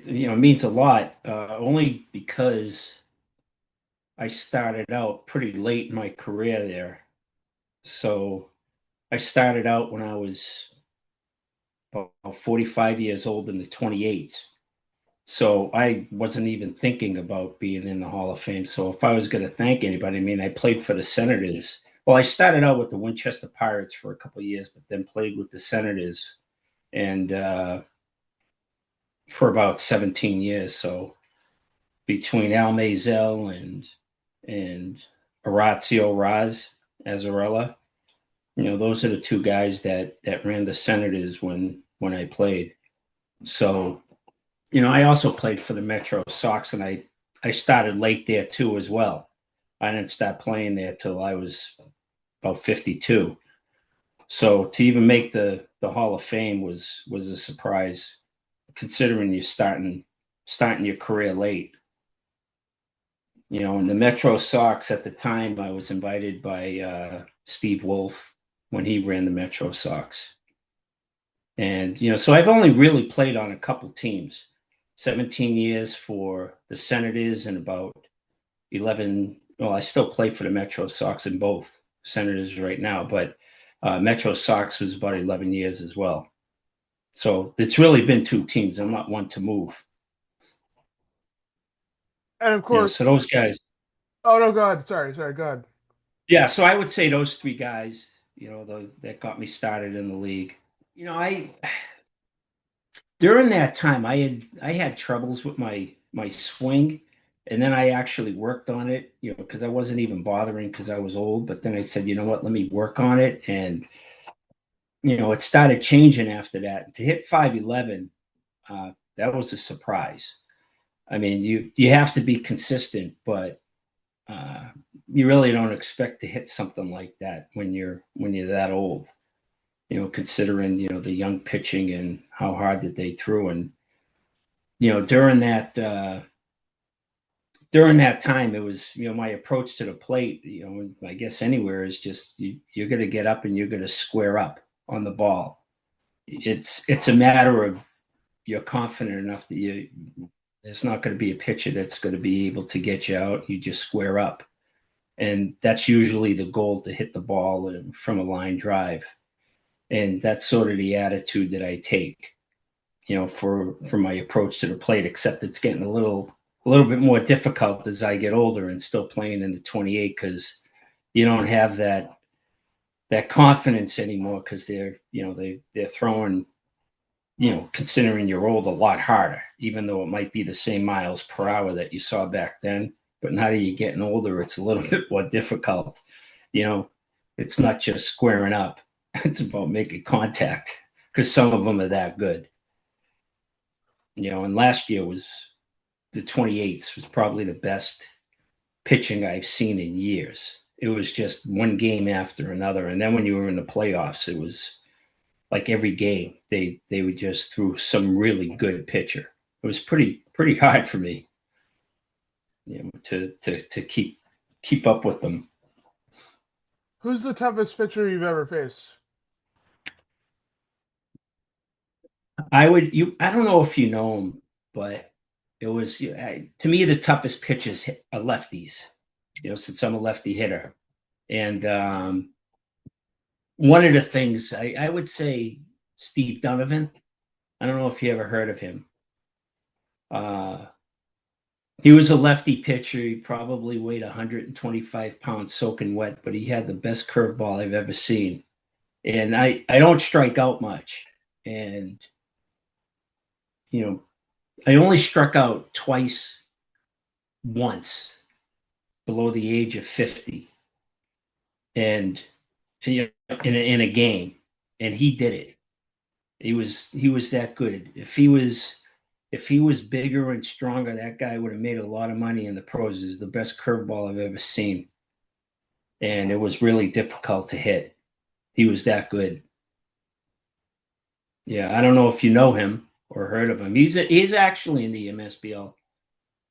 it means a lot, only because I started out pretty late in my career there. So I started out when I was about 45 years old in the 28s. So I wasn't even thinking about being in the Hall of Fame. So if I was going to thank anybody, I mean, I played for the Senators. Well, I started out with the Winchester Pirates for a couple of years, but then played with the Senators and for about 17 years. So between Al Mazel and Orazio Azarella, those are the two guys that ran the Senators when I played. So, I also played for the Metro Sox, and I started late there too as well. I didn't start playing there till I was about 52. So to even make the Hall of Fame was a surprise, considering you're starting your career late. In the Metro Sox at the time, I was invited by Steve Wolf when he ran the Metro Sox. And, so I've only really played on a couple teams, 17 years for the Senators and about 11. Well, I still play for the Metro Sox in both Senators right now, but Metro Sox was about 11 years as well. So it's really been two teams. I'm not one to move. And of course, So those guys, oh no, go ahead. Sorry, go ahead. yeah. So I would say those three guys, that got me started in the league. I during that time I had troubles with my swing, and then I actually worked on it, because I wasn't even bothering because I was old. But then I said, you know what, let me work on it, and it started changing after that. To hit 5'11", that was a surprise. I mean, you have to be consistent, but uh, you really don't expect to hit something like that when you're that old. Considering the young pitching and how hard that they threw, and during that time, it was my approach to the plate. I guess anywhere is just you're going to get up and you're going to square up on the ball. It's a matter of you're confident enough that there's not going to be a pitcher that's going to be able to get you out. You just square up, and that's usually the goal, to hit the ball from a line drive. And that's sort of the attitude that I take, for my approach to the plate. Except it's getting a little bit more difficult as I get older and still playing in the 28, because you don't have that confidence anymore, because they're throwing, considering you're old, a lot harder, even though it might be the same miles per hour that you saw back then. But now that you're getting older, it's a little bit more difficult. You know, it's not just squaring up, it's about making contact, because some of them are that good. And last year was the 28th was probably the best pitching I've seen in years. It was just one game after another. And then when you were in the playoffs, it was like every game they would just threw some really good pitcher. It was pretty hard for me, to keep up with them. Who's the toughest pitcher you've ever faced? I don't know if you know him, but it was, to me, the toughest pitchers are lefties. Since I'm a lefty hitter, and one of the things I would say, Steve Donovan. I don't know if you ever heard of him. Uh, he was a lefty pitcher. He probably weighed 125 pounds soaking wet, but he had the best curveball I've ever seen. And I don't strike out much. And, you know, I only struck out twice, once, below the age of 50. And, in a game. And he did it. He was that good. If he was bigger and stronger, that guy would have made a lot of money in the pros. Is the best curveball I've ever seen, and it was really difficult to hit. He was that good. Yeah, I don't know if you know him or heard of him. He's actually in the MSBL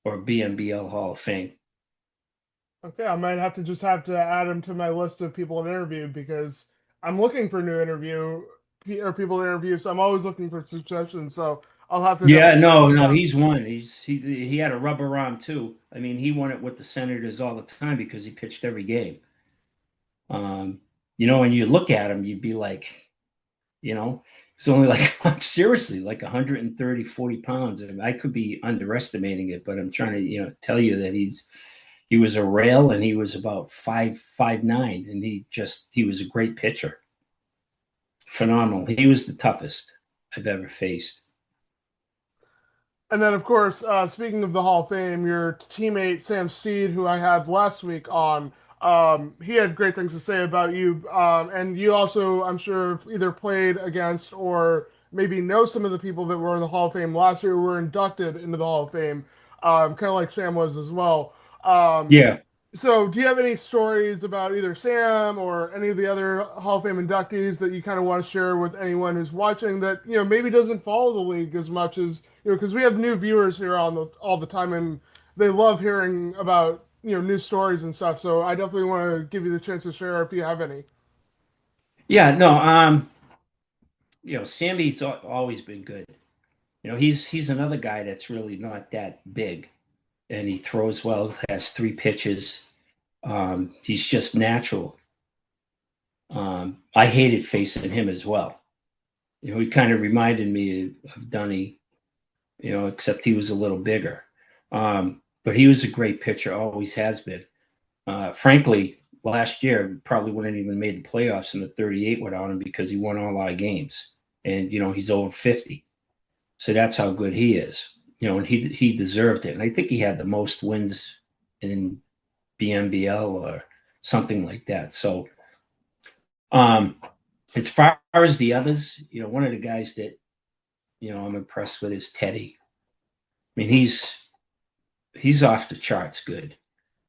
or BMBL Hall of Fame. Okay, I might have to add him to my list of people to interview I'm looking for new interview or people to interview. So I'm always looking for suggestions. So I'll have to Yeah, definitely write no, that no, down. he's won. He had a rubber arm too. I mean, he won it with the Senators all the time because he pitched every game. Um, when you look at him, you'd be like, it's only like seriously like 130, 40 pounds. And I could be underestimating it, but I'm trying to, tell you that he was a rail and he was about 5'9", and he was a great pitcher. Phenomenal. He was the toughest I've ever faced. And then, of course, speaking of the Hall of Fame, your teammate Sam Steed, who I had last week on, he had great things to say about you. And you also, I'm sure, either played against or maybe know some of the people that were in the Hall of Fame last year who were inducted into the Hall of Fame, kind of like Sam was as well. Um, Yeah. so, do you have any stories about either Sam or any of the other Hall of Fame inductees that you kind of want to share with anyone who's watching that, maybe doesn't follow the league as much as, because we have new viewers here on all the time and they love hearing about, new stories and stuff. So, I definitely want to give you the chance to share if you have any. Yeah, no, Sammy's always been good. He's another guy that's really not that big, and he throws well, has three pitches. He's just natural. I hated facing him as well. He kind of reminded me of Dunny, except he was a little bigger. But he was a great pitcher, always has been. Frankly, last year probably wouldn't even made the playoffs in the 38 without him because he won all our games, and he's over 50. So that's how good he is. And he deserved it. And I think he had the most wins in BMBL or something like that. So um, as far as the others, one of the guys that I'm impressed with is Teddy. I mean, he's off the charts good.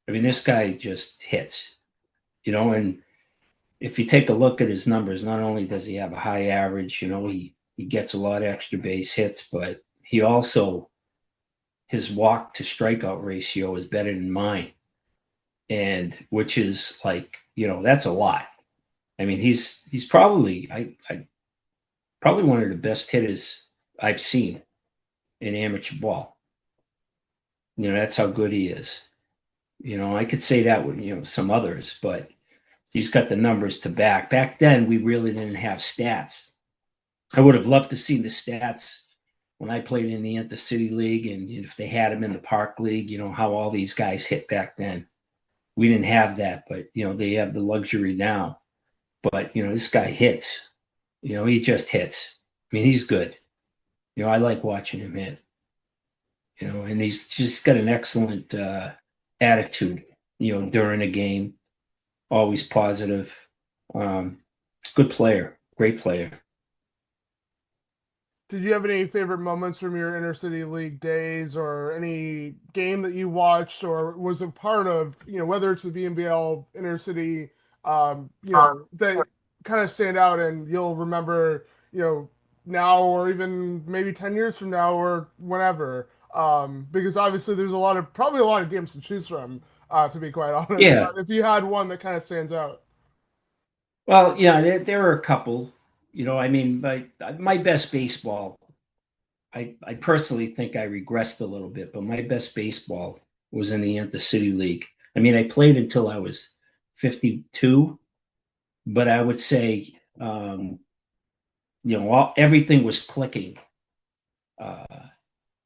I mean, this guy just hits, and if you take a look at his numbers, not only does he have a high average, he gets a lot of extra base hits, but he also his walk to strikeout ratio is better than mine, and which is like that's a lot. I mean, he's probably I probably one of the best hitters I've seen in amateur ball. That's how good he is. I could say that with some others, but he's got the numbers to back. Back then, we really didn't have stats. I would have loved to see the stats when I played in the Intercity League, and if they had them in the Park League, how all these guys hit back then. We didn't have that, but they have the luxury now. But this guy hits. He just hits. I mean, he's good. I like watching him hit. And he's just got an excellent attitude. During a game, always positive. Um, Good player, great player. Did you have any favorite moments from your intercity league days or any game that you watched or was a part of, whether it's the BMBL intercity, that kind of stand out and you'll remember, now or even maybe 10 years from now or whenever. Because obviously there's probably a lot of games to choose from, to be quite honest. Yeah. But if you had one that kind of stands out. Well, yeah, there are a couple. I mean, my best baseball, I personally think I regressed a little bit, but my best baseball was in the Intercity League. I mean, I played until I was 52, but I would say, everything was clicking uh,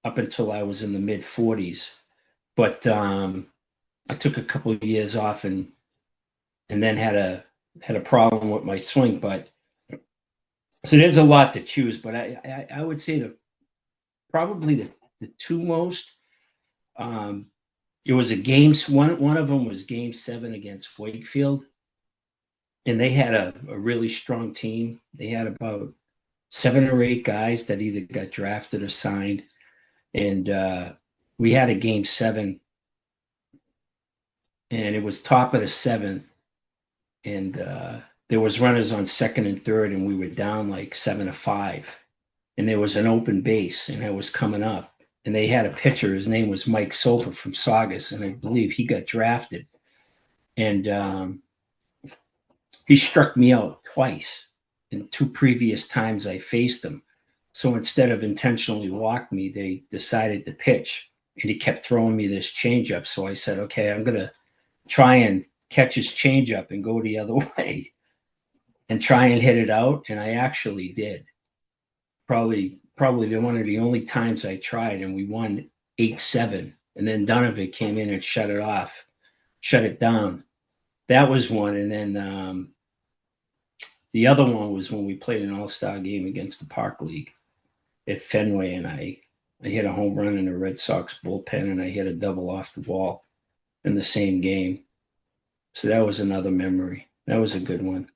up until I was in the mid 40s. But I took a couple of years off and then had a problem with my swing. But so there's a lot to choose. But I would say probably the two most. Um, it was a games one of them was game 7 against Wakefield, and they had a really strong team. They had about 7 or 8 guys that either got drafted or signed, and we had a game 7, and it was top of the 7th, and there was runners on second and third, and we were down like 7-5, and there was an open base, and I was coming up, and they had a pitcher. His name was Mike Sofer from Saugus, and I believe he got drafted, and he struck me out twice in 2 previous times I faced him. So instead of intentionally walk me, they decided to pitch, and he kept throwing me this changeup. So I said, okay, I'm gonna try and catch his changeup and go the other way and try and hit it out. And I actually did. Probably one of the only times I tried, and we won 8-7. And then Donovan came in and shut it down. That was one. And then the other one was when we played an all-star game against the Park League at Fenway, and I hit a home run in the Red Sox bullpen, and I hit a double off the wall in the same game. So that was another memory. That was a good one.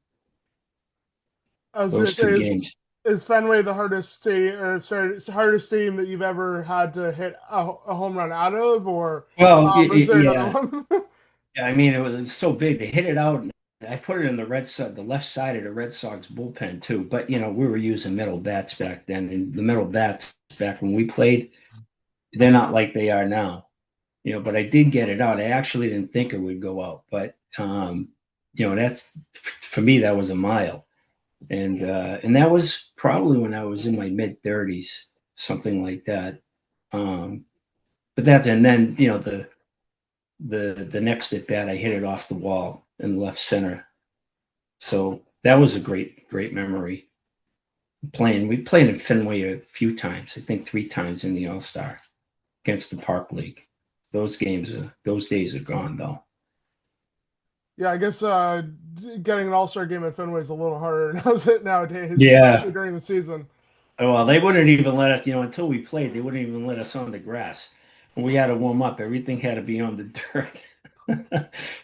I was gonna Those say, two games. is Fenway the hardest stadium, or sorry, hardest stadium that you've ever had to hit a home run out of, or Well, is there another yeah, one? I mean, it was so big to hit it out. And I put it in the left side of the Red Sox bullpen too. But we were using metal bats back then, and the metal bats back when we played, they're not like they are now. But I did get it out. I actually didn't think it would go out, but that's for me that was a mile, and that was probably when I was in my mid-30s, something like that. Um, but that's and then the next at bat I hit it off the wall in left center, so that was a great memory. We played in Fenway a few times, I think 3 times in the All Star against the Park League. Those days are gone though. Yeah, I guess getting an All-Star game at Fenway is a little harder nowadays, Yeah. especially during the season. Well, they wouldn't even let us, until we played, they wouldn't even let us on the grass. When we had to warm up, everything had to be on the dirt.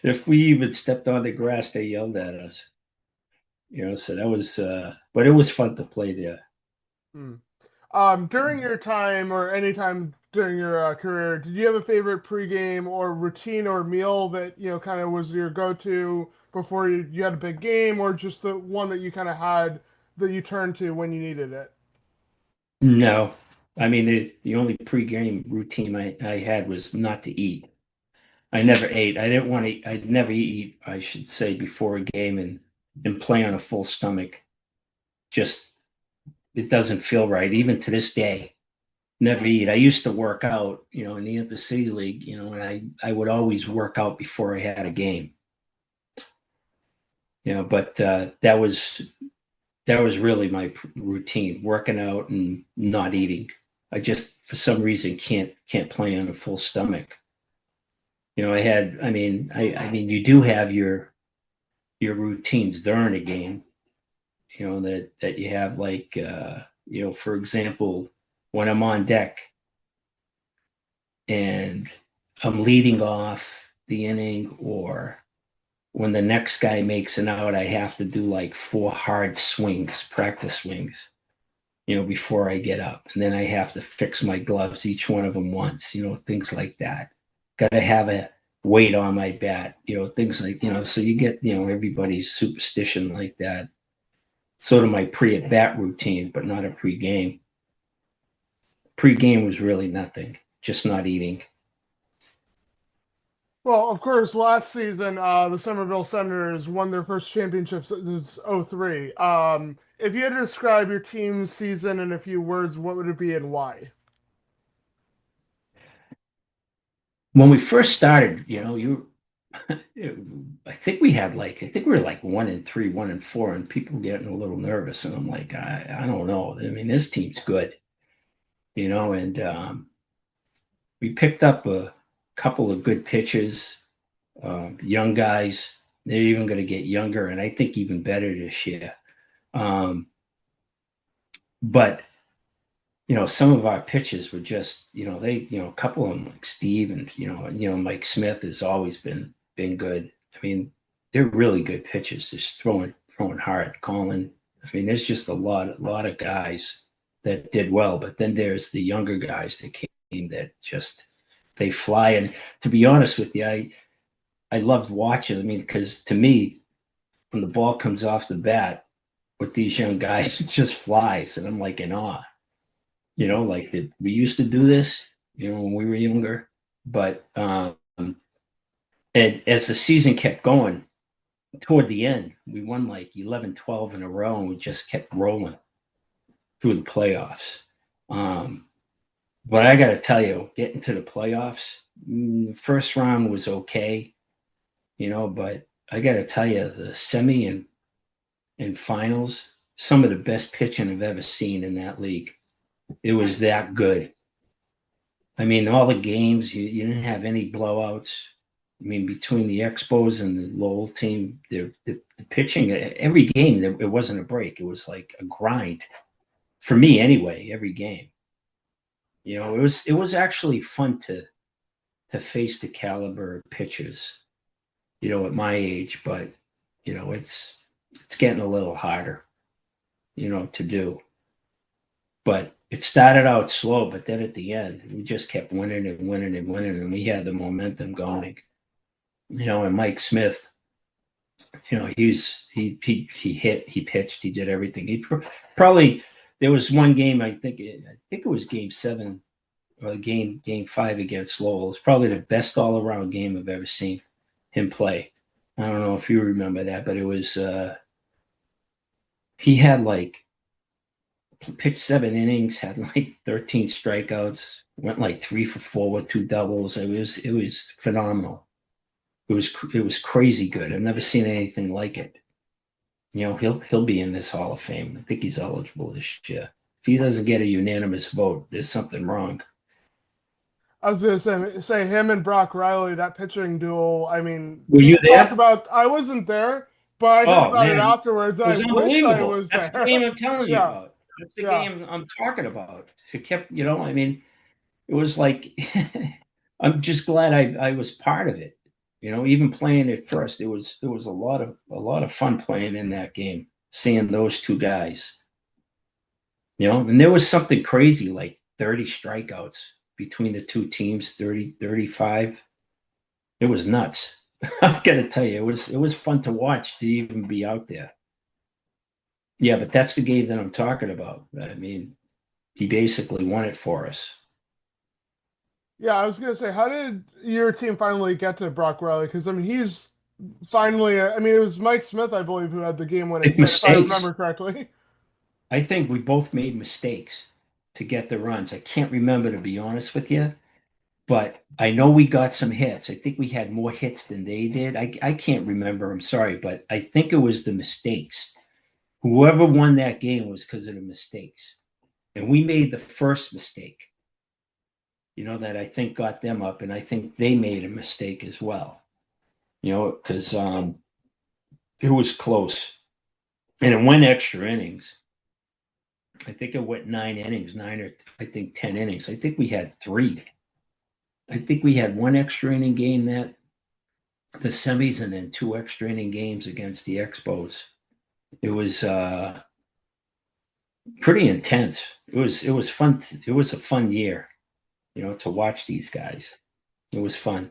If we even stepped on the grass, they yelled at us. So that was, but it was fun to play there. Hmm. During your time or any time during your career, did you have a favorite pregame or routine or meal that kind of was your go-to before you had a big game, or just the one that you kind of had that you turned to when you needed it? No, I mean, the only pregame routine I had was not to eat. I never ate. I didn't want to. I'd never eat, I should say, before a game and play on a full stomach. Just it doesn't feel right, even to this day. Never eat. I used to work out, in the city league, and I would always work out before I had a game. But that was really my routine: working out and not eating. I just for some reason can't play on a full stomach. I mean, you do have your routines during a game, that you have, like, for example, when I'm on deck and I'm leading off the inning, or when the next guy makes an out, I have to do like 4 hard swings, practice swings, before I get up. And then I have to fix my gloves, each one of them once, things like that. Got to have a weight on my bat, things like, so you get, everybody's superstition like that. Sort of my pre at bat routine, but not a pre-game. Pre-game was really nothing, just not eating. Well, of course, last season, the Somerville Senators won their first championship since '03. If you had to describe your team's season in a few words, what would it be and why? When we first started, I think we were like 1-3, 1-4, and people were getting a little nervous. And I'm like, I don't know. I mean, this team's good, and we picked up a couple of good pitchers, young guys. They're even going to get younger, and I think even better this year. Um, but some of our pitches were just, a couple of them, like Steve, and Mike Smith has always been good. I mean, they're really good pitchers, just throwing hard. Colin, I mean, there's just a lot of guys that did well, but then there's the younger guys that came that just they fly. And to be honest with you, I loved watching. I mean, because to me, when the ball comes off the bat with these young guys, it just flies, and I'm like in awe. Like we used to do this, when we were younger. But and as the season kept going, toward the end, we won like 11, 12 in a row, and we just kept rolling. through the playoffs. But I got to tell you, getting to the playoffs, the first round was okay, but I got to tell you, the semi and finals, some of the best pitching I've ever seen in that league. It was that good. I mean, all the games, you didn't have any blowouts. I mean, between the Expos and the Lowell team, the pitching, every game, it wasn't a break. It was like a grind for me anyway, every game. It was actually fun to face the caliber of pitchers, at my age, but it's getting a little harder, to do. But it started out slow, but then at the end, we just kept winning and winning and winning, and we had the momentum going. And Mike Smith, he hit, he pitched, he did everything. He probably there was one game I think it was Game 7 or game 5 against Lowell. It's probably the best all around game I've ever seen him play. I don't know if you remember that, but it was he had like pitched 7 innings, had like 13 strikeouts, went like 3 for 4 with 2 doubles. It was phenomenal. It was crazy good. I've never seen anything like it. He'll be in this Hall of Fame. I think he's eligible this year. If he doesn't get a unanimous vote, there's something wrong. I was gonna say him and Brock Riley, that pitching duel. I mean, Were you people talk there? about. I wasn't there, but I heard Oh about it man, afterwards. it And I was wish I unbelievable. was That's the there. game I'm telling you Yeah, about. That's the yeah. game I'm talking about. It kept, I mean, it was like I'm just glad I was part of it. Even playing it first, it was a lot of fun playing in that game, seeing those two guys. And there was something crazy like 30 strikeouts between the two teams, 30, 35. It was nuts. I gotta tell you, it was fun to watch to even be out there. Yeah, but that's the game that I'm talking about. I mean, he basically won it for us. Yeah, I was gonna say, how did your team finally get to Brock Riley? Because I mean, he's finally. I mean, it was Mike Smith, I believe, who had the game-winning Big hit, if I remember mistakes. correctly. I think we both made mistakes to get the runs. I can't remember, to be honest with you, but I know we got some hits. I think we had more hits than they did. I can't remember. I'm sorry, but I think it was the mistakes. Whoever won that game was because of the mistakes. And we made the first mistake, that I think got them up. And I think they made a mistake as well, because it was close. And it went extra innings. I think it went 9 innings, 9 or I think 10 innings. I think we had 3. I think we had 1 extra inning game that the semis and then 2 extra inning games against the Expos. It was pretty intense. It was fun. It was a fun year, to watch these guys. It was fun.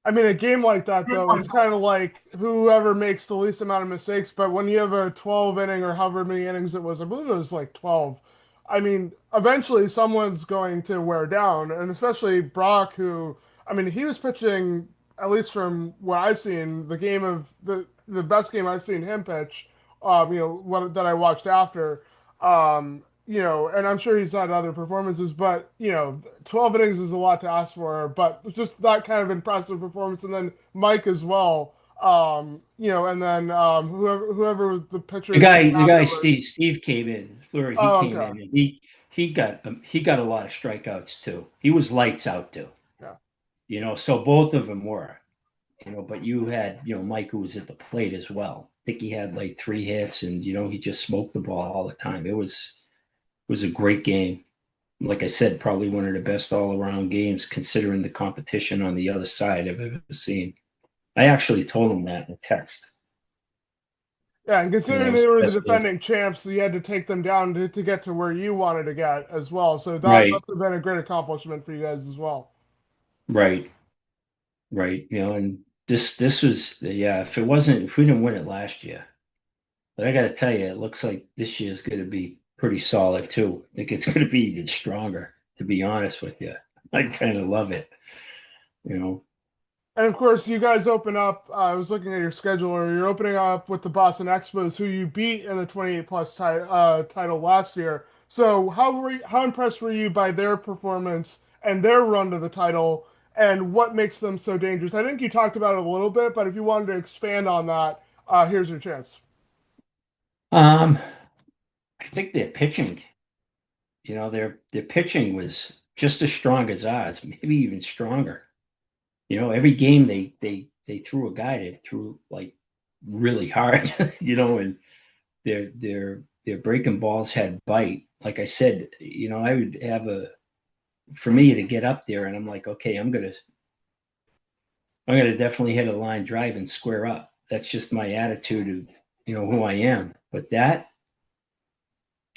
I mean, a game like that, though, it's kind of like whoever makes the least amount of mistakes. But when you have a 12 inning or however many innings it was, I believe it was like 12. I mean, eventually someone's going to wear down, and especially Brock, who, I mean, he was pitching, at least from what I've seen, the best game I've seen him pitch, what that I watched after. And I'm sure he's had other performances, but 12 innings is a lot to ask for, but just that kind of impressive performance, and then Mike as well. And then whoever was the The pitcher that guy, came the guy, afterwards. Steve came in. Fleury, he Oh, came okay. in and he got a lot of strikeouts too. He was lights out too. Yeah. So both of them were. But you had, Mike who was at the plate as well. I think he had like 3 hits, and he just smoked the ball all the time. It was a great game. Like I said, probably one of the best all around games considering the competition on the other side I've ever seen. I actually told him that in a text. Yeah, and considering they As were the best as defending champs, you had to take them down to get to where you wanted to get as well. So that right, must have been a great accomplishment for you guys as well. right, right. And this was, yeah. If we didn't win it last year, but I got to tell you, it looks like this year is going to be pretty solid too. I think it's going to be even stronger. To be honest with you, I kind of love it. You know, And of course, you guys open up. I was looking at your schedule, or you're opening up with the Boston Expos, who you beat in the 28 plus title last year. So, how impressed were you by their performance and their run to the title, and what makes them so dangerous? I think you talked about it a little bit, but if you wanted to expand on that, here's your chance. Um, I think their pitching, their pitching was just as strong as ours, maybe even stronger. Every game they threw a guy that threw like really hard, and their breaking balls had bite. Like I said, I would have for me to get up there and I'm like, okay, I'm gonna definitely hit a line drive and square up. That's just my attitude of who I am. But that,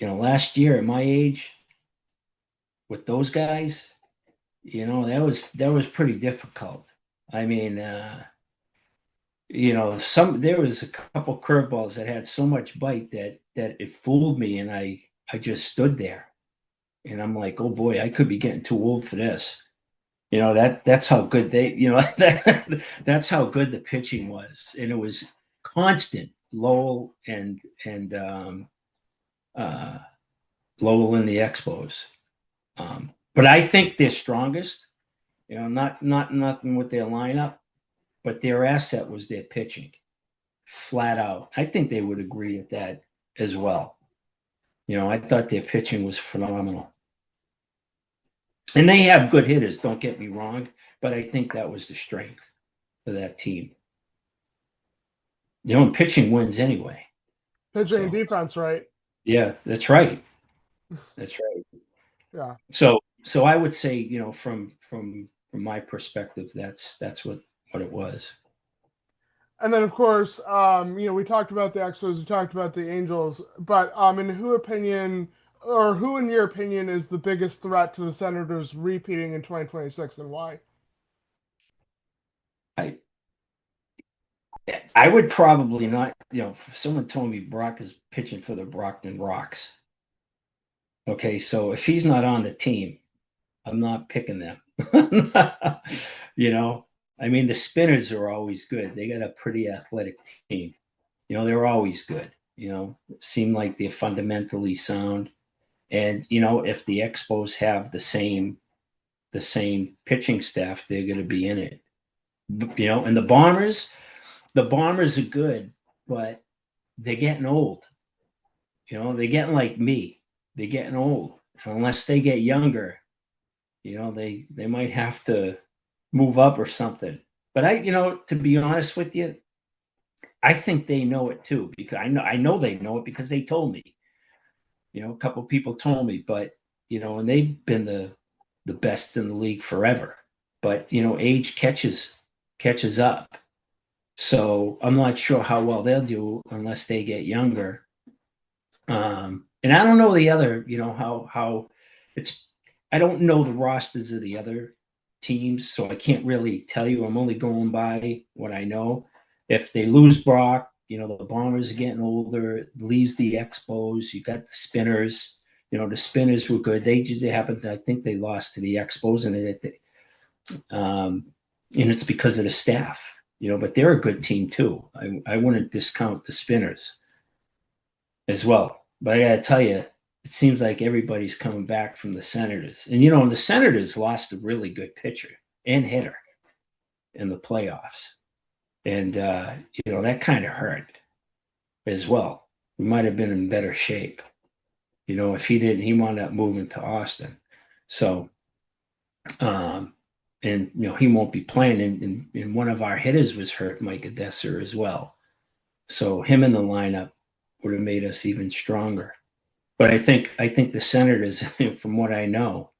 last year at my age with those guys, that was pretty difficult. I mean, there was a couple curveballs that had so much bite that it fooled me, and I just stood there, and I'm like, oh boy, I could be getting too old for this. That's how good that's how good the pitching was, and it was constant. Uh, Lowell and the Expos, but I think they're strongest. Not nothing with their lineup, but their asset was their pitching, flat out. I think they would agree with that as well. I thought their pitching was phenomenal. And they have good hitters, don't get me wrong, but I think that was the strength of that team. And pitching wins anyway. Pitching and So, defense, right? yeah, that's right. That's right. Yeah. So I would say, from my perspective, that's what it was. And then, of course, we talked about the Expos, we talked about the Angels, but who in your opinion is the biggest threat to the Senators repeating in 2026 and why? I I would probably not, if someone told me Brock is pitching for the Brockton Rocks. Okay, so if he's not on the team, I'm not picking them. you know, I mean, the Spinners are always good. They got a pretty athletic team. They're always good. Seem like they're fundamentally sound. And if the Expos have the same pitching staff, they're going to be in it. And the Bombers are good, but they're getting old. They're getting like me. They're getting old. Unless they get younger, they might have to move up or something. But to be honest with you, I think they know it too because I know they know it because they told me. A couple of people told me, but and they've been the best in the league forever. But age catches up. So I'm not sure how well they'll do unless they get younger. And I don't know the other, how it's. I don't know the rosters of the other teams, so I can't really tell you. I'm only going by what I know. If they lose Brock, the Bombers are getting older. It leaves the Expos. You got the Spinners. The Spinners were good. They happened. I think they lost to the Expos, and it's because of the staff. But they're a good team too. I wouldn't discount the Spinners as well. But I got to tell you, it seems like everybody's coming back from the Senators. And, the Senators lost a really good pitcher and hitter in the playoffs. And, that kind of hurt as well. We might have been in better shape. If he didn't, he wound up moving to Austin. So, and, he won't be playing. And one of our hitters was hurt, Mike Adesser, as well. So him in the lineup would have made us even stronger. But I think the Senators, from what I know,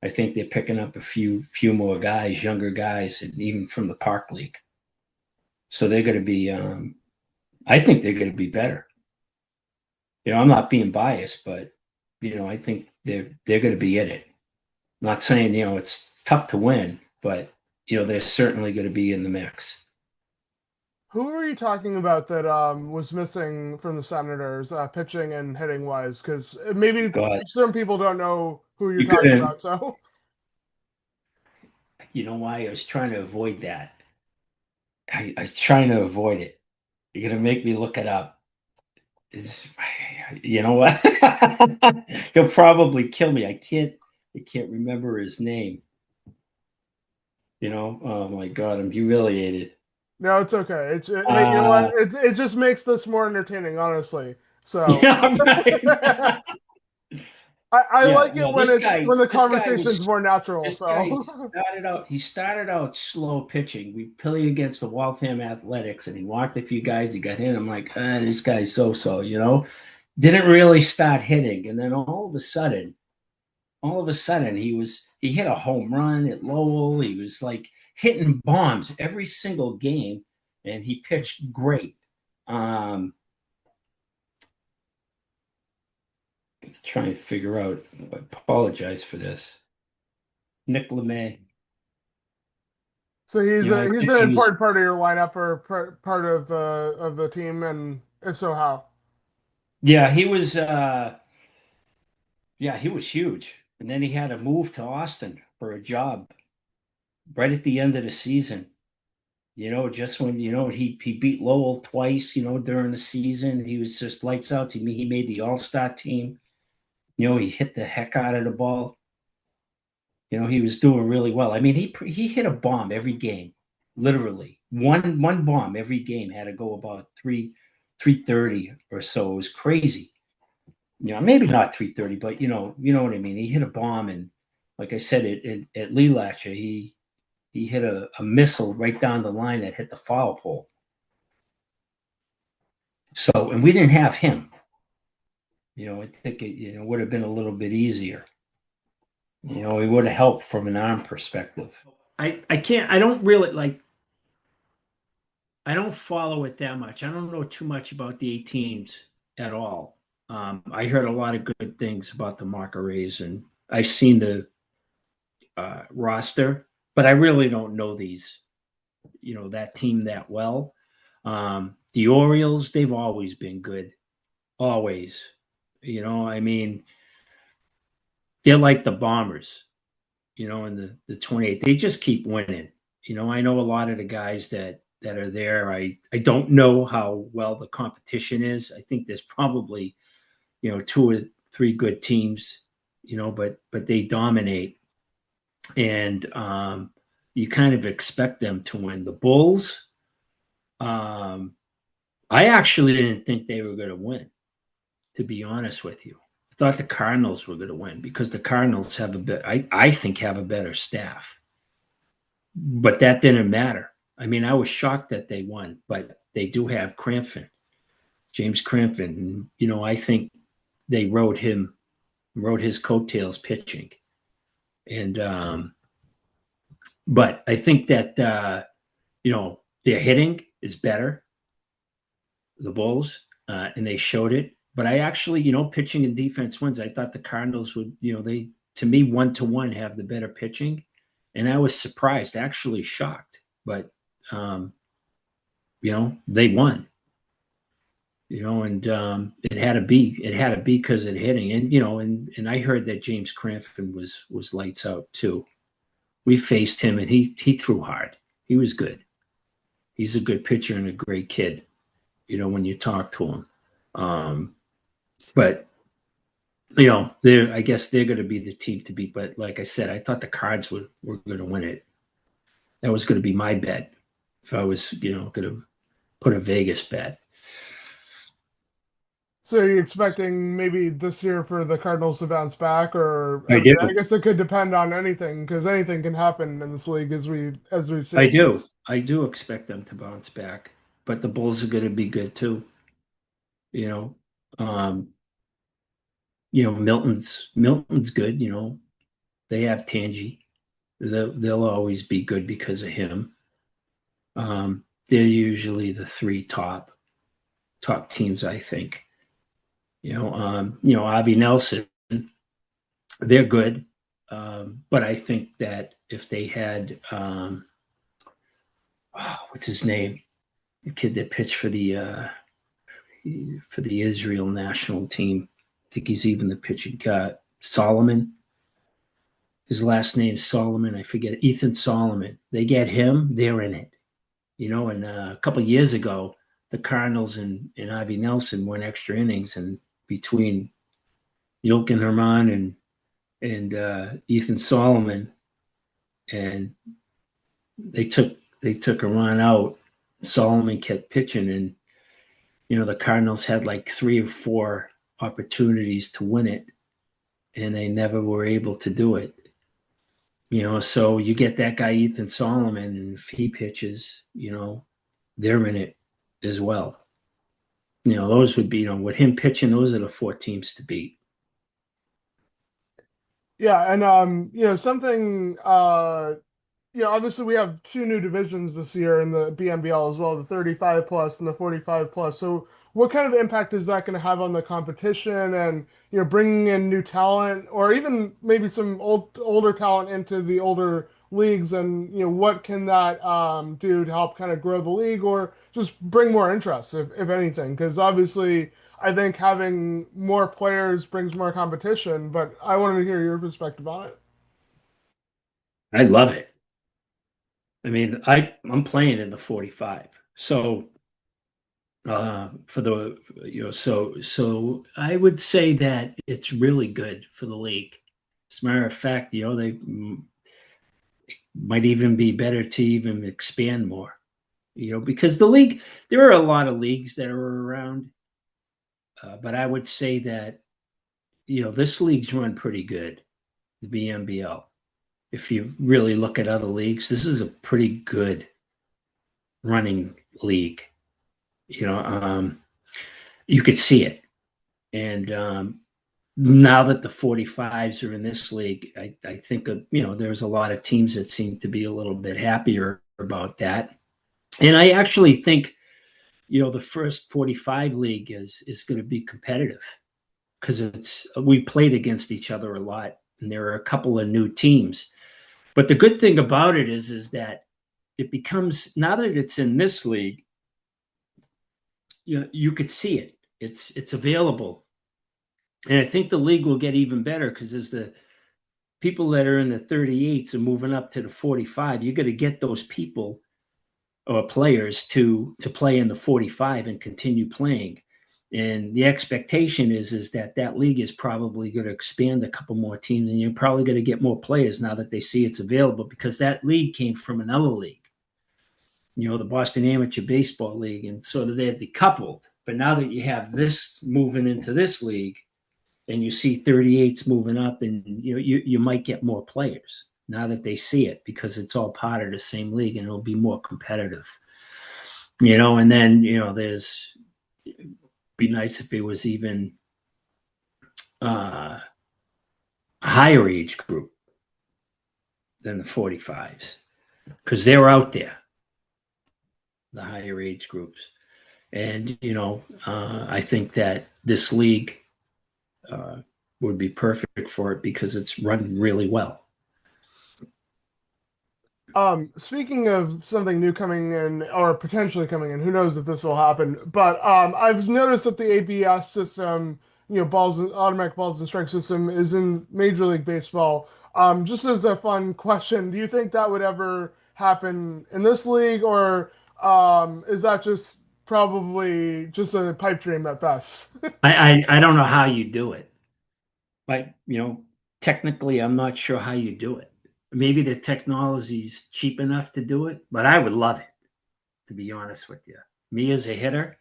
I think they're picking up a few more guys, younger guys, and even from the Park League. So they're going to be. I think they're going to be better. I'm not being biased, but I think they're going to be in it. I'm not saying it's tough to win, but they're certainly going to be in the mix. Who are you talking about that was missing from the Senators, pitching and hitting wise? Because maybe God, some people don't know who you're you talking couldn't. about. So, You know why I was trying to avoid that. I'm trying to avoid it. You're gonna make me look it up. It's, you know what? He'll probably kill me. I can't remember his name. Oh my God, I'm humiliated. No, it's okay. Hey, you know what? Uh, It just makes this more entertaining, honestly. So yeah, right. I Yeah, like it no, when this it's guy, when the this guy conversation's was more natural. this guy So he started out slow pitching. We played against the Waltham Athletics and he walked a few guys, he got hit. I'm like, this guy's so. Didn't really start hitting. And then all of a sudden he hit a home run at Lowell. He was like hitting bombs every single game and he pitched great. Um, Trying to figure out, I apologize for this. Nick LeMay. so I he's think an he was important part of your lineup or part of the team, and if so, how? Yeah, he was huge. And then he had to move to Austin for a job right at the end of the season. Just when he beat Lowell twice, during the season. He was just lights out. He made the All-Star team. He hit the heck out of the ball. He was doing really well. I mean, he hit a bomb every game, literally. One bomb every game had to go about 330 or so. It was crazy. Maybe not 330, but you know what I mean. He hit a bomb, and like I said, at Lee Latcher, he hit a missile right down the line that hit the foul pole. So, and we didn't have him. I think it would have been a little bit easier. He would have helped from an arm perspective. I can't. I don't really like. I don't follow it that much. I don't know too much about the 18s at all. I heard a lot of good things about the Marqueries, and I've seen the roster, but I really don't know that team that well. The Orioles, they've always been good, always. I mean, they're like the Bombers, in the 28. They just keep winning. I know a lot of the guys that are there. I don't know how well the competition is. I think there's probably two or three good teams, but they dominate, and you kind of expect them to win. The Bulls, um, I actually didn't think they were going to win, to be honest with you. I thought the Cardinals were going to win because the Cardinals have a bit, I think, have a better staff. But that didn't matter. I mean, I was shocked that they won, but they do have Crampton, James Crampton. And, I think they rode his coattails pitching. And, but I think that, their hitting is better, the Bulls, and they showed it. But I actually, pitching and defense wins. I thought the Cardinals would, they, to me, 1-1 have the better pitching. And I was surprised, actually shocked. But, they won. And it had to be because of hitting, and I heard that James Crampton was lights out too. We faced him, and he threw hard. He was good. He's a good pitcher and a great kid. When you talk to him, but I guess they're going to be the team to beat. But like I said, I thought the Cards were going to win it. That was going to be my bet if I was going to put a Vegas bet. So are you expecting maybe this year for the Cardinals to bounce back, or I I mean, do. I guess it could depend on anything because anything can happen in this league as we've I seen. do. I do expect them to bounce back, but the Bulls are going to be good too. You know, um, Milton's good. They have Tangy. They'll always be good because of him. They're usually the three top teams, I think. Avi Nelson, they're good, but I think that if they had, what's his name, the kid that pitched for the Israel national team. I think he's even the pitching guy. Solomon. His last name's Solomon. I forget. Ethan Solomon. They get him, they're in it. And a couple of years ago, the Cardinals and Ivy Nelson went extra innings, and between Jochen Herman and Ethan Solomon, and they took Herman out. Solomon kept pitching, and the Cardinals had like 3 or 4 opportunities to win it, and they never were able to do it. So you get that guy Ethan Solomon, and if he pitches, they're in it as well. Those would be, with him pitching, those are the 4 teams to beat. Yeah, and something obviously we have two new divisions this year in the BMBL as well, the 35 plus and the 45 plus. So what kind of impact is that going to have on the competition and, bringing in new talent or even maybe some older talent into the older leagues and, what can that do to help kind of grow the league or just bring more interest, if anything? Because obviously I think having more players brings more competition, but I wanted to hear your perspective on it. I love it. I mean, I'm playing in the 45. So for the so I would say that it's really good for the league. As a matter of fact, they might even be better to even expand more. Because the league, there are a lot of leagues that are around, but I would say that this league's run pretty good, the BMBL. If you really look at other leagues, this is a pretty good running league. You know, you could see it, and now that the 45s are in this league, I think there's a lot of teams that seem to be a little bit happier about that. And I actually think the first 45 league is going to be competitive because we played against each other a lot, and there are a couple of new teams. But the good thing about it is that it becomes, now that it's in this league, you could see it. It's available, and I think the league will get even better because as the people that are in the 38s are moving up to the 45, you got to get those people or players to play in the 45 and continue playing. And the expectation is that league is probably going to expand a couple more teams, and you're probably going to get more players now that they see it's available because that league came from another league, the Boston Amateur Baseball League, and so they're decoupled. But now that you have this moving into this league, and you see 38s moving up, and you might get more players now that they see it because it's all part of the same league, and it'll be more competitive. And then there's be nice if it was even a higher age group than the 45s because they're out there, the higher age groups. And I think that this league would be perfect for it because it's run really well. Speaking of something new coming in or potentially coming in, who knows if this will happen, but I've noticed that the ABS system, automatic balls and strike system is in Major League Baseball. Just as a fun question, do you think that would ever happen in this league, or is that just probably just a pipe dream at best? I don't know how you do it. Like, technically, I'm not sure how you do it. Maybe the technology's cheap enough to do it, but I would love it, to be honest with you. Me as a hitter,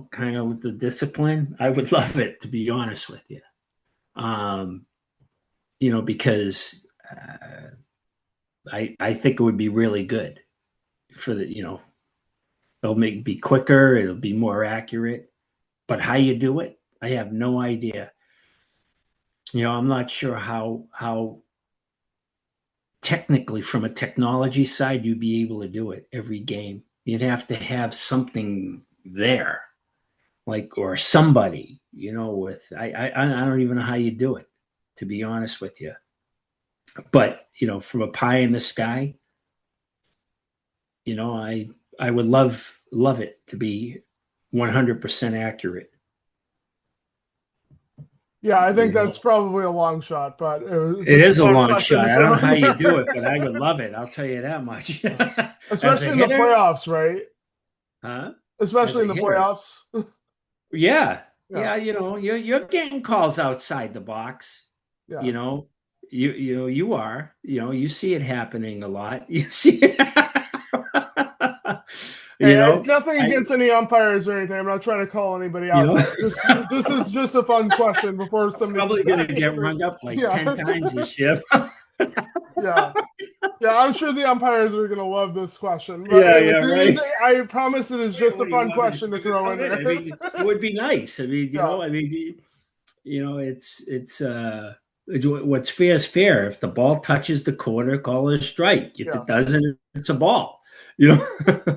kind of with the discipline, I would love it, to be honest with you. Because I think it would be really good for it'll be quicker, it'll be more accurate. But how you do it, I have no idea. I'm not sure how technically from a technology side you'd be able to do it every game. You'd have to have something there, like or somebody, with I don't even know how you do it, to be honest with you. But from a pie in the sky, I would love it to be 100% accurate. Yeah, I think You that's know, probably a long shot, but it's a it good is a enough long question shot. to I don't throw know in how you do it, but there. I would love it. I'll tell you that much. Yeah. As a Especially in the hitter, playoffs, right? huh? As Especially a in the hitter, playoffs. yeah, Yeah, yeah. You're getting calls outside the box. yeah. You know, you are. You see it happening a lot. You see it. Hey, you know, it's nothing I against any umpires or anything. I'm not trying to call anybody you out, know. but just this is just a fun question before somebody Probably comes gonna at me get with it. rung up like Yeah, 10 times this year. yeah, yeah. I'm sure the umpires are gonna love this question, but Yeah, it yeah, right. is, I promise it is Yeah, just what a do you fun want me to question to throw in sugarcoat it? there. I mean, it would be nice. I mean, Yeah, it's what's fair is fair. If the ball touches the corner, call it a strike. If yeah. it doesn't, it's a ball. You And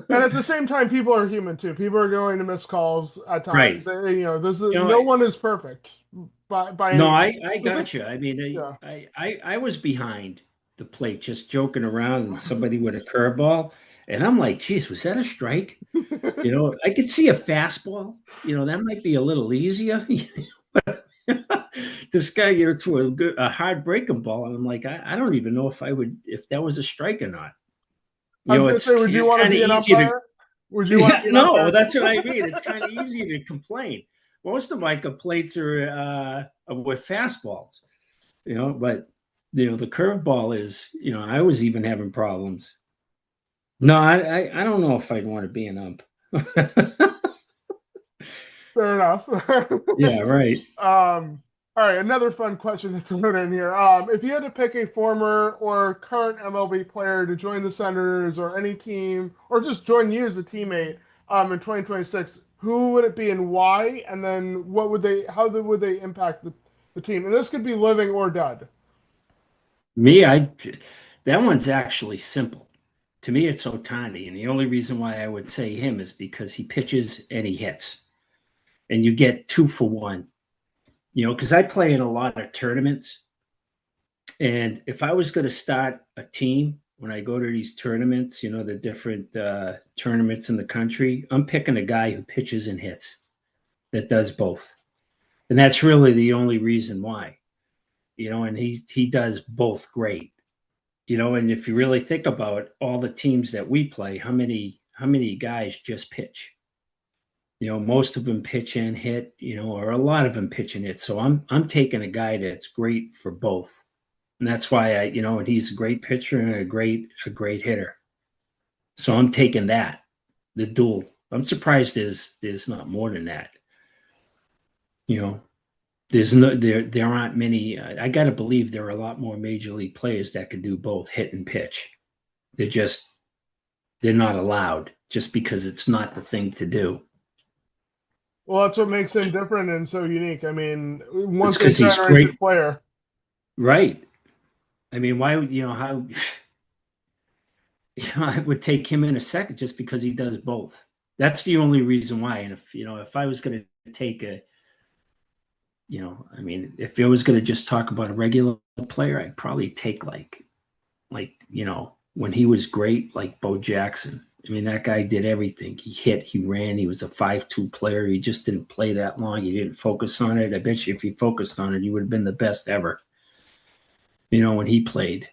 know, at the same time, people are human too. People are going to miss calls at times. right? This is You know, no one is perfect by no, any I means. got you. I mean, Yeah. I was behind the plate just joking around and somebody with a curveball, and I'm like, geez, was that a strike? I could see a fastball. That might be a little easier. This guy, threw a hard breaking ball, and I'm like, I don't even know if that was a strike or not. I was gonna say, would you It's want to kind of see an easy to, umpire? Would you want to yeah, be an no, umpire? that's what I mean. It's kind of easy to complain. Most of my complaints are with fastballs, but the curveball is, I was even having problems. No, I don't know if I'd want to be an ump. Fair enough. Yeah, right. All right, another fun question to throw in here. If you had to pick a former or current MLB player to join the Senators or any team, or just join you as a teammate, in 2026, who would it be and why? And then would they impact the team? And this could be living or dead. Me, that one's actually simple. To me, it's Otani, and the only reason why I would say him is because he pitches and he hits, and you get two for one. Because I play in a lot of tournaments, and if I was going to start a team when I go to these tournaments, the different tournaments in the country, I'm picking a guy who pitches and hits that does both, and that's really the only reason why. And he does both great. And if you really think about all the teams that we play, how many guys just pitch? Most of them pitch and hit, or a lot of them pitch and hit. So I'm taking a guy that's great for both. And that's why and he's a great pitcher and a great hitter. So I'm taking that, the dual. I'm surprised there's not more than that. You know, there aren't many. I got to believe there are a lot more major league players that could do both hit and pitch. They're just they're not allowed just because it's not the thing to do. Well, that's what makes him different and so unique. I mean, It's once a because he's generation great, player. right? I mean, why would how I would take him in a second just because he does both. That's the only reason why. And if I was going to take I mean, if I was going to just talk about a regular player, I'd probably take when he was great, like Bo Jackson. I mean, that guy did everything. He hit, he ran, he was a 5-2 player. He just didn't play that long. He didn't focus on it. I bet you if he focused on it, he would have been the best ever, when he played.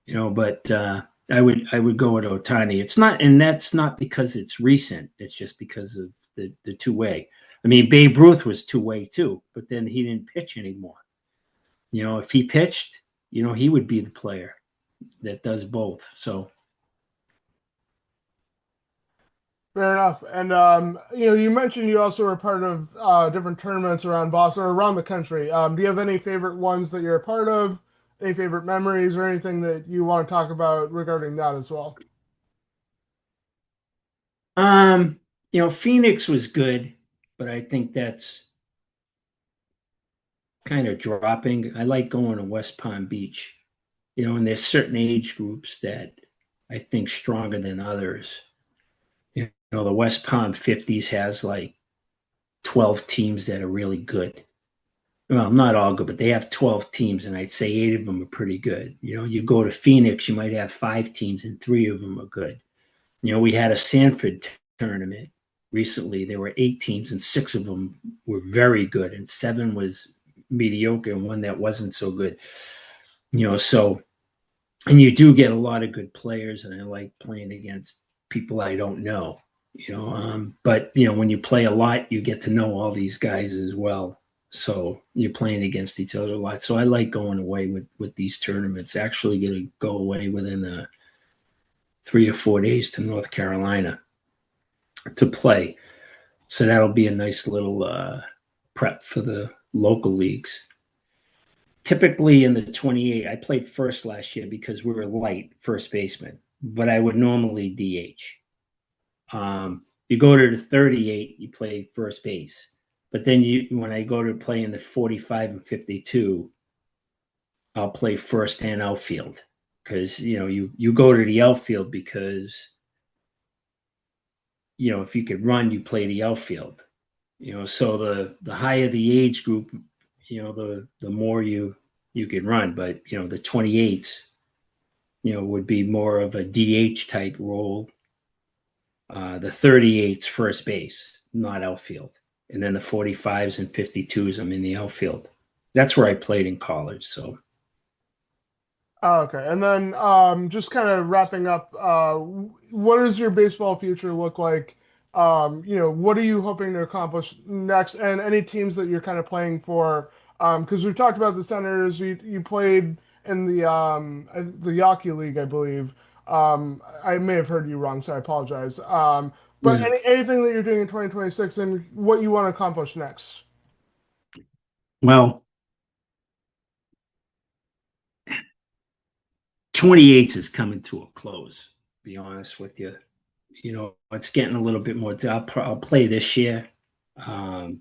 But I would go with Otani. It's not, and that's not because it's recent. It's just because of the two way. I mean, Babe Ruth was two way too, but then he didn't pitch anymore. If he pitched, he would be the player that does both. So Fair enough. And you mentioned you also were part of different tournaments around Boston or around the country. Do you have any favorite ones that you're a part of? Any favorite memories or anything that you want to talk about regarding that as well? Phoenix was good, but I think that's kind of dropping. I like going to West Palm Beach, and there's certain age groups that I think stronger than others. The West Palm 50s has like 12 teams that are really good. Well, not all good, but they have 12 teams, and I'd say eight of them are pretty good. You go to Phoenix, you might have five teams, and three of them are good. We had a Sanford tournament recently. There were eight teams, and six of them were very good, and seven was mediocre and one that wasn't so good. So, and you do get a lot of good players, and I like playing against people I don't know. But when you play a lot, you get to know all these guys as well. So you're playing against each other a lot. So I like going away with these tournaments. Actually, going to go away within 3 or 4 days to North Carolina to play. So that'll be a nice little prep for the local leagues. Typically in the 28, I played first last year because we were light first baseman, but I would normally DH. You go to the 38, you play first base. But then when I go to play in the 45 and 52, I'll play first and outfield because you go to the outfield because if you could run, you play the outfield. So the higher the age group, the more you could run. But the 28s, would be more of a DH type role. The 38s first base, not outfield, and then the 45s and 52s, I'm in the outfield. That's where I played in college. So Oh, okay. And then just kind of wrapping up, what does your baseball future look like? What are you hoping to accomplish next? And any teams that you're kind of playing for? Because we've talked about the Senators. You played in the Yawkey League, I believe. I may have heard you wrong, so I apologize. But yeah. anything that you're doing in 2026 and what you want to accomplish next? Well, 28s is coming to a close. To be honest with you, it's getting a little bit more. I'll play this year, um,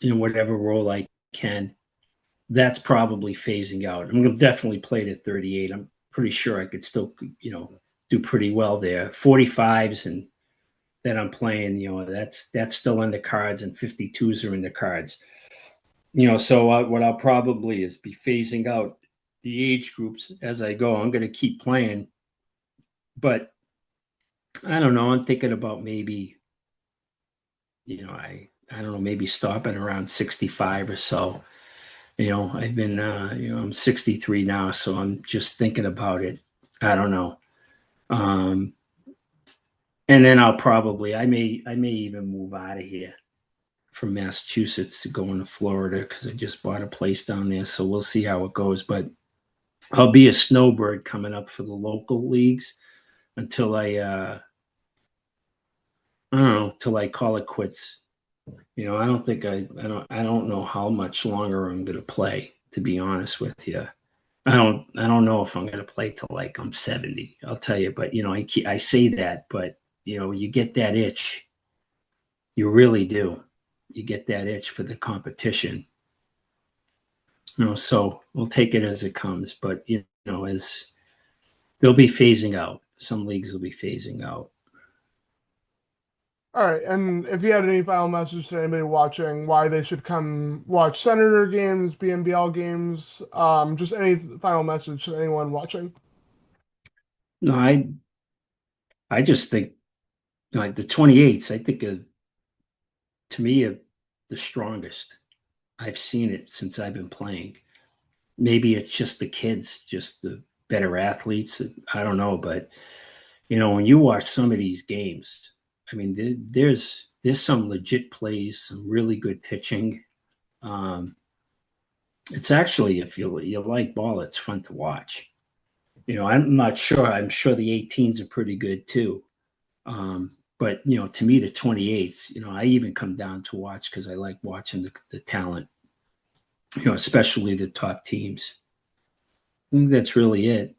in whatever role I can. That's probably phasing out. I'm going to definitely play to 38. I'm pretty sure I could still, do pretty well there. 45s and that I'm playing, that's still in the cards, and 52s are in the cards. So what I'll probably is be phasing out the age groups as I go. I'm going to keep playing, but I don't know. I'm thinking about maybe, I don't know, maybe stopping around 65 or so. I've been, I'm 63 now, so I'm just thinking about it. I don't know. Um, and then I may even move out of here from Massachusetts to go into Florida because I just bought a place down there. So we'll see how it goes. But I'll be a snowbird coming up for the local leagues until I don't know, till I call it quits. I don't think I don't know how much longer I'm going to play, to be honest with you. I don't know if I'm going to play till like I'm 70. I'll tell you, but I say that, but you get that itch. You really do. You get that itch for the competition. So we'll take it as it comes, but as they'll be phasing out. Some leagues will be phasing out. All right, and if you had any final message to anybody watching, why they should come watch Senator games, BMBL games, just any final message to anyone watching. No, I just think like the 28s. I think to me the strongest. I've seen it since I've been playing. Maybe it's just the kids, just the better athletes. I don't know, but when you watch some of these games, I mean, there's some legit plays, some really good pitching. Um, it's actually, if you like ball, it's fun to watch. I'm not sure. I'm sure the 18s are pretty good too. But to me, the 28s, I even come down to watch because I like watching the talent. Especially the top teams. I think that's really it.